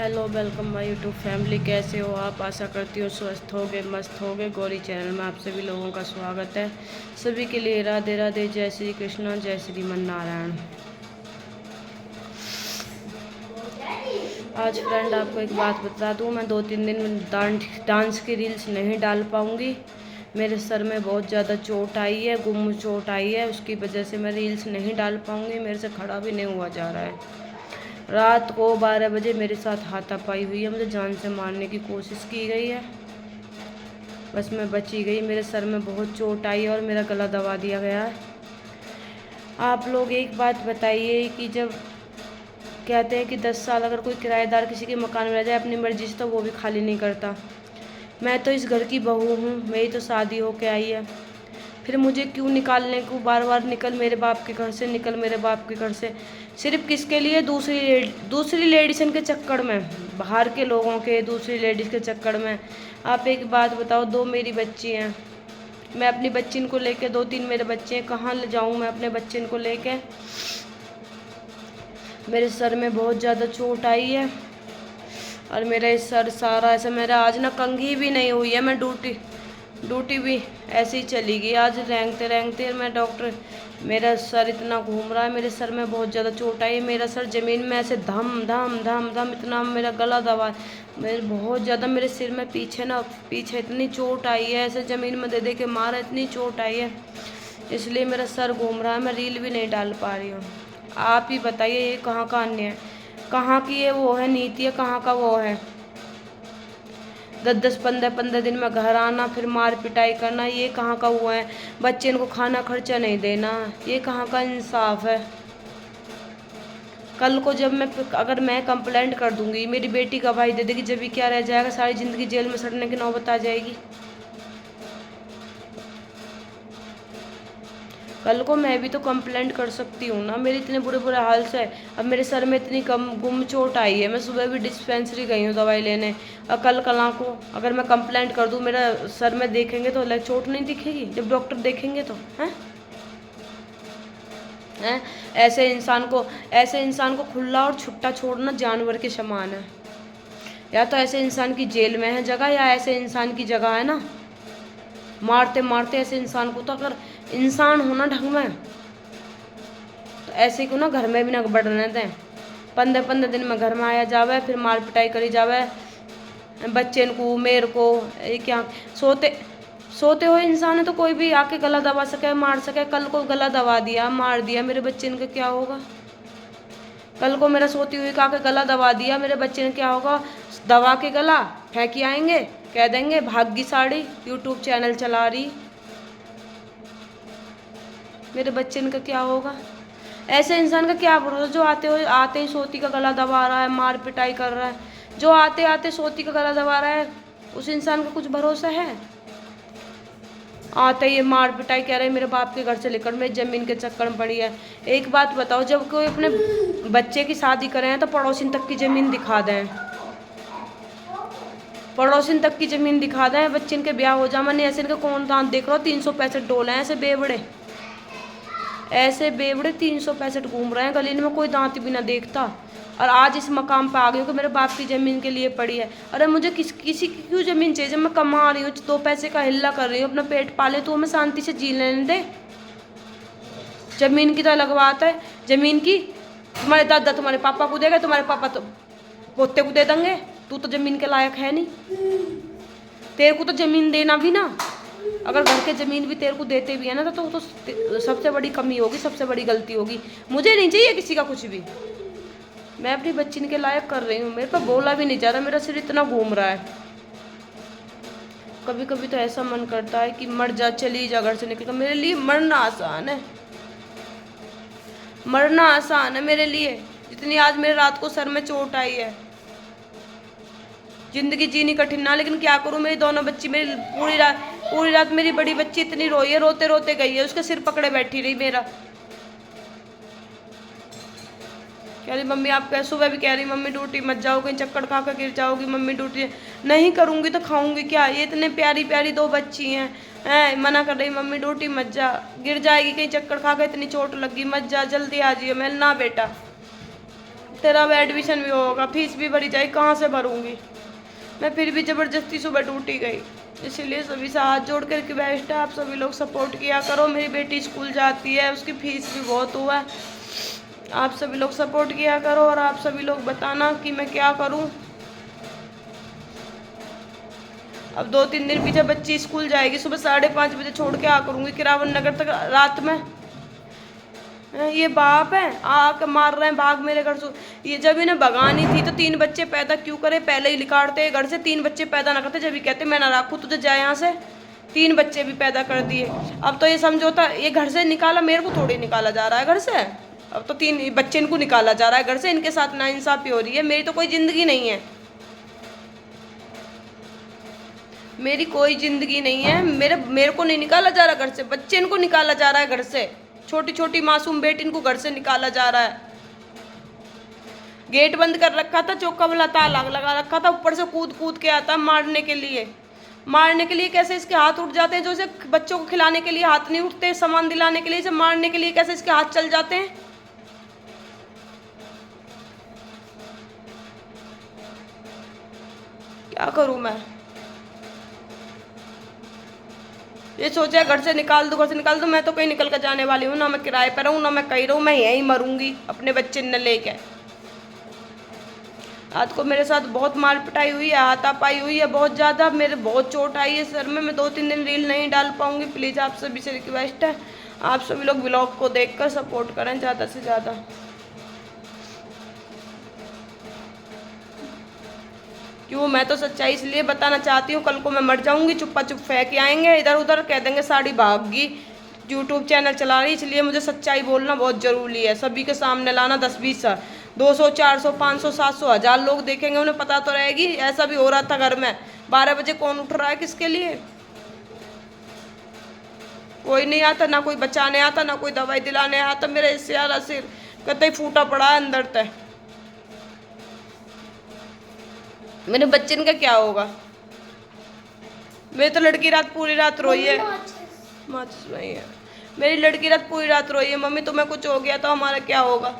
Hello, welcome my YouTube family. कैसे हो आप? आशा करती हो स्वस्थ होगे, मस्त होगे। गौरी चैनल में आप सभी लोगों का स्वागत है। सभी के लिए राधे राधे, जय श्री कृष्ण, जय श्रीमन नारायण। आज फ्रेंड आपको एक बात बता दूं, मैं 2-3 दिन में डांस की रील्स नहीं डाल पाऊंगी। मेरे सर में बहुत ज़्यादा चोट आई है, गुम चोट आई है, उसकी वजह से मैं रील्स नहीं डाल पाऊंगी। मेरे से खड़ा भी नहीं हुआ जा रहा है। रात को 12 बजे मेरे साथ हाथापाई हुई है, मुझे जान से मारने की कोशिश की गई है, बस मैं बची गई। मेरे सर में बहुत चोट आई है और मेरा गला दबा दिया गया है। आप लोग एक बात बताइए कि जब कहते हैं कि 10 साल अगर कोई किराएदार किसी के मकान में रह जाए अपनी मर्जी से, तो वो भी खाली नहीं करता। मैं तो इस घर की बहू हूँ, मेरी तो शादी होके आई है, फिर मुझे क्यों निकालने को बार बार निकल मेरे बाप के घर से, निकल मेरे बाप के घर से। सिर्फ किसके लिए? दूसरी लेडीज़ के चक्कर में, बाहर के लोगों के, दूसरी लेडीज़ के चक्कर में। आप एक बात बताओ, 2 मेरी बच्ची हैं, मैं अपनी बच्ची को लेके, 2-3 मेरे बच्चे हैं, कहाँ ले जाऊँ मैं अपने बच्चे को लेके? मेरे सर में बहुत ज़्यादा चोट आई है और मेरा सर सारा ऐसा, मेरा आज ना कंघी भी नहीं हुई है। मैं ड्यूटी भी ऐसे ही चली गई आज, रेंगते रेंगते मैं डॉक्टर। मेरा सर इतना घूम रहा है, मेरे सर में बहुत ज़्यादा चोट आई है। मेरा सर ज़मीन में ऐसे धम धम धम धम इतना मेरा गला दबा, मेरे बहुत ज़्यादा मेरे सिर में पीछे इतनी चोट आई है, ऐसे ज़मीन में दे दे के मारा, इतनी चोट आई है, इसलिए मेरा सर घूम रहा है। मैं रील भी नहीं डाल पा रही हूँ। आप ही बताइए, ये कहाँ का अन्याय है? कहाँ की ये वो है नीति है? कहाँ का वो है? 10-10, 15-15 दिन में घर आना, फिर मार पिटाई करना, ये कहाँ का हुआ है? बच्चे इनको खाना खर्चा नहीं देना, ये कहाँ का इंसाफ है? कल को जब अगर मैं कंप्लेंट कर दूंगी, मेरी बेटी गवाही दे देगी, जब भी क्या रह जाएगा? सारी ज़िंदगी जेल में सड़ने की नौबत आ जाएगी। कल को मैं भी तो कंप्लेंट कर सकती हूँ ना, मेरे इतने बुरे बुरे हाल से। अब मेरे सर में इतनी कम गुम चोट आई है, मैं सुबह भी डिस्पेंसरी गई हूँ दवाई लेने, और कल को अगर मैं कंप्लेंट कर दूँ, मेरा सर में देखेंगे तो अलग चोट नहीं दिखेगी? जब डॉक्टर देखेंगे तो हैं? ऐसे इंसान को खुला और छुट्टा छोड़ना जानवर के समान है। या तो ऐसे इंसान की जेल में है जगह, या ऐसे इंसान की जगह है ना मारते मारते ऐसे इंसान को। तो अगर इंसान होना ढंग में, तो ऐसे को ना घर में भी ना बढ़ने दें। 15-15 दिन में घर में आया जावे, फिर मार पिटाई करी जावे बच्चे को, मेरे को। ये क्या सोते हुए इंसान है तो कोई भी आके गला दबा सके, मार सके। कल को गला दबा दिया, मार दिया, मेरे बच्चे का क्या होगा? कल को मेरा सोती हुई का गला दबा दिया, मेरे बच्चे ने क्या होगा? दबा के गला फेंक आएंगे, कह देंगे भाग्य साड़ी यूट्यूब चैनल चला रही। मेरे बच्चे का क्या होगा? ऐसे इंसान का क्या भरोसा जो आते ही सोती का गला दबा रहा है, मार पिटाई कर रहा है। जो आते आते सोती का गला दबा रहा है, उस इंसान का कुछ भरोसा है? आते ही मार पिटाई कह रहे हैं मेरे बाप के घर से लेकर मेरी ज़मीन के चक्कर में पड़ी है। एक बात बताओ, जब कोई अपने बच्चे की शादी करें तो पड़ोसिन तक की ज़मीन दिखा दें, पड़ोसिन तक की ज़मीन दिखा दें, बच्चे के ब्याह हो जा। मैंने ऐसे इनका कौन दांत देख रहा हो? 365 डोले हैं ऐसे बेवड़े 365 घूम रहे हैं गली में, कोई दांत भी ना देखता। और आज इस मकाम पे आ गई हूँ कि मेरे बाप की ज़मीन के लिए पड़ी है। अरे मुझे किसी की क्यों ज़मीन चाहिए? जब मैं कमा रही हूँ, 2 पैसे का हिल्ला कर रही हूँ, अपना पेट पाले, तो हमें शांति से जी लेने दे। ज़मीन की तो अलग बात है। ज़मीन की तुम्हारे दादा तुम्हारे पापा को देगा, तुम्हारे पापा तो पोते को दे देंगे। तू तो ज़मीन के लायक है नहीं, तेरे को तो ज़मीन देना भी ना, अगर घर के ज़मीन भी तेरे को देते भी है ना, तो सबसे बड़ी कमी होगी, सबसे बड़ी गलती होगी। मुझे नहीं चाहिए किसी का कुछ भी, मैं अपनी बच्ची के लायक कर रही हूँ। मेरे पर बोला भी नहीं जा रहा, मेरा सिर इतना घूम रहा है। कभी कभी तो ऐसा मन करता है कि मर जा, चली जा घर से निकल। मेरे लिए मरना आसान है, मरना आसान है मेरे लिए। जितनी आज मेरे रात को सर में चोट आई है, जिंदगी जीनी कठिन ना, लेकिन क्या करूँ? मेरी दोनों बच्ची, मेरी पूरी रात मेरी बड़ी बच्ची इतनी रोई है, रोते रोते गई है, उसके सिर पकड़े बैठी रही मेरा। कह रही मम्मी आप कह, सुबह भी कह रही मम्मी ड्यूटी मत जाओ, कहीं चक्कर खा कर गिर जाओगी, मम्मी ड्यूटी नहीं करूँगी तो खाऊंगी क्या? ये इतने प्यारी प्यारी 2 बच्ची हैं, मना कर रही मम्मी ड्यूटी मत जा, गिर जाएगी कहीं चक्कर खा कर, इतनी चोट लगी, मत जा, जल्दी आ जाइए। मैं ना बेटा, तेरा अब एडमिशन भी होगा, फीस भी भरी जाएगी, कहाँ से भरूंगी मैं? फिर भी ज़बरदस्ती सुबह टूटी गई। इसीलिए सभी से हाथ जोड़ कर रिक्वेस्ट है, आप सभी लोग सपोर्ट किया करो। मेरी बेटी स्कूल जाती है, उसकी फ़ीस भी बहुत हुआ है, आप सभी लोग सपोर्ट किया करो। और आप सभी लोग बताना कि मैं क्या करूं। अब 2-3 दिन पीछे बच्ची स्कूल जाएगी, सुबह 5:30 बजे छोड़ के आ करूँगी किरावन नगर तक रात में। ये बाप है आके मार रहे हैं भाग मेरे घर से। ये जब इन्हें भगानी थी तो 3 बच्चे पैदा क्यों करे? पहले ही निकालते घर से, 3 बच्चे पैदा ना करते, जब भी कहते मैं ना रखूँ तुझे, जाए यहाँ से। 3 बच्चे भी पैदा कर दिए। अब तो ये समझौता, ये घर से निकाला, मेरे को थोड़ी निकाला जा रहा है घर से। अब तो 3 बच्चे इनको निकाला जा रहा है घर से, इनके साथ नाइंसाफी हो रही है। मेरी तो कोई ज़िंदगी नहीं है, मेरी कोई ज़िंदगी नहीं है। मेरे को नहीं निकाला जा रहा घर से, बच्चे इनको निकाला जा रहा है घर से। छोटी छोटी मासूम बेटी इनको घर से निकाला जा रहा है। गेट बंद कर रखा था, चौका वाला ताला लगा रखा था, ऊपर से कूद कूद के आता मारने के लिए। मारने के लिए कैसे इसके हाथ उठ जाते हैं? जो इसे बच्चों को खिलाने के लिए हाथ नहीं उठते, सामान दिलाने के लिए, इसे मारने के लिए कैसे इसके हाथ चल जाते हैं? क्या करूं मैं? ये सोचा घर से निकाल दूँ, घर से निकाल दूँ। मैं तो कहीं निकल कर जाने वाली हूँ ना, मैं किराए पर रहूँ ना मैं कहीं रहूँ, मैं यहीं मरूंगी अपने बच्चे न लेके। आज को मेरे साथ बहुत मार पिटाई हुई है, हाथापाई हुई है बहुत ज़्यादा, मेरे बहुत चोट आई है सर में। मैं 2-3 दिन रील नहीं डाल पाऊंगी। प्लीज़ आप सभी से रिक्वेस्ट है, आप सभी लोग ब्लॉग को देखकर सपोर्ट करें ज़्यादा से ज़्यादा। क्यों? मैं तो सच्चाई इसलिए बताना चाहती हूँ, कल को मैं मर जाऊंगी, चुप्पा चुप फेंक आएंगे इधर उधर, कह देंगे साड़ी भाग गई, यूट्यूब चैनल चला रही। इसलिए मुझे सच्चाई बोलना बहुत ज़रूरी है, सभी के सामने लाना। 10-20 200 400 500 700 1000 लोग देखेंगे, उन्हें पता तो रहेगी ऐसा भी हो रहा था घर में। 12 बजे कौन उठ रहा है किसके लिए? कोई नहीं आता, ना कोई बचाने आता, ना कोई दवाई दिलाने आता। मेरा इससे यार सिर कतई फूटा पड़ा है अंदर तक। मेरे बच्चे का क्या होगा? मेरी तो लड़की रात पूरी रात रोई है, माचिस वही है। मेरी लड़की रात पूरी रात रोई है, मम्मी तुम्हें कुछ हो गया तो हमारा क्या होगा?